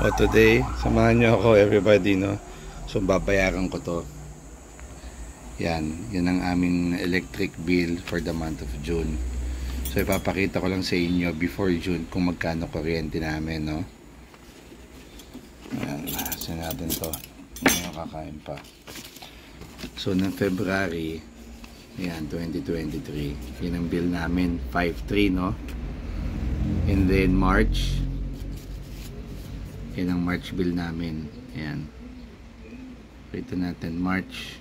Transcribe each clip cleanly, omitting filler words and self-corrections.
O today, samahan nyo ako everybody, no? So babayaran ko to. Yan ang aming electric bill for the month of June. So ipapakita ko lang sa inyo before June kung magkano kuryente namin, no? Ayan, saan natin to? Ngayon kakain pa. So ng February, yan, 2023, yun ang bill namin, 5.3, no? And then March, yan ang March bill namin. Ayan. Ito natin, March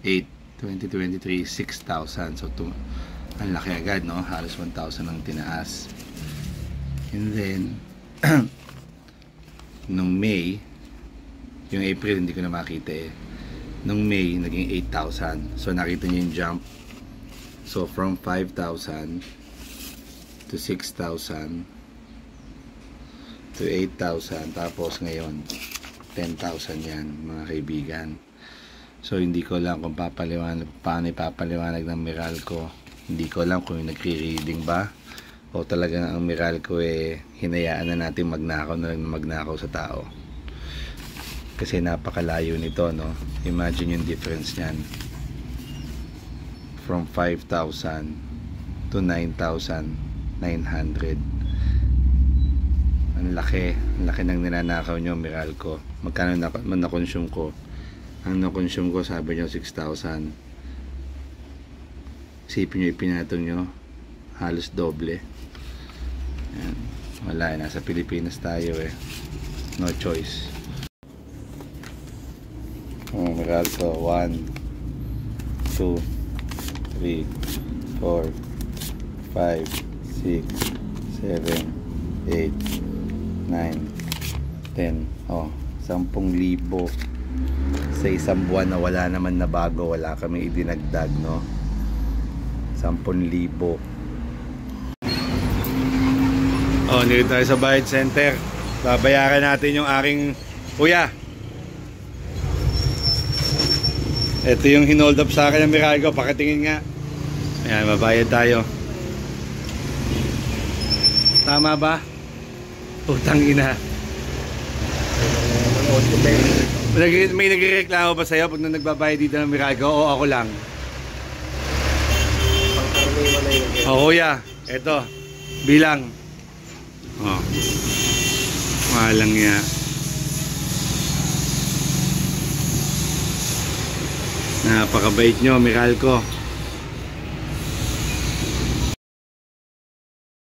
8, 2023, 6,000. So, ang laki agad, no? Halos 1,000 ang tinaas. And then, nung May, yung April, hindi ko na makita eh. Nung May, naging 8,000. So, nakita niyo yung jump. So, from 5,000 to 6,000 to 8,000, tapos ngayon 10,000 yan, mga kaibigan. So hindi ko lang kung paano ipapaliwanag ng Meralco. Hindi ko lang kung nagre-reading ba o talagang ang Meralco hinayaan na natin magnakaw sa tao, kasi napakalayo nito, no? Imagine yung difference niyan, from 5,000 to 9,900. Ang laki ng ninanakaw nyo, Meralco. Magkano na-consume ko? Ang na-consume ko, sabi nyo 6,000. Isipin nyo, ipinatong nyo halos doble. Ayan. Wala, nasa Pilipinas tayo no choice. Meralco, 1 2 3 4 5 6 7 8 9, 10, 10,000 sa isang buwan na wala naman na bago, wala kami idinagdag, no? 10,000. Nandito tayo sa Bayad Center. Babayaran natin yung aking kuya. Ito yung hinold up sa akin ng Meralco, pakitingin nga. Ayan, mabayad tayo. Tama ba? Utang ina. May nagrereklamo ba sa'yo pag nagbabayad dito ng Meralco o ako lang? Kuya, eto, bilang. Malang niya. Napakabait nyo, Meralco.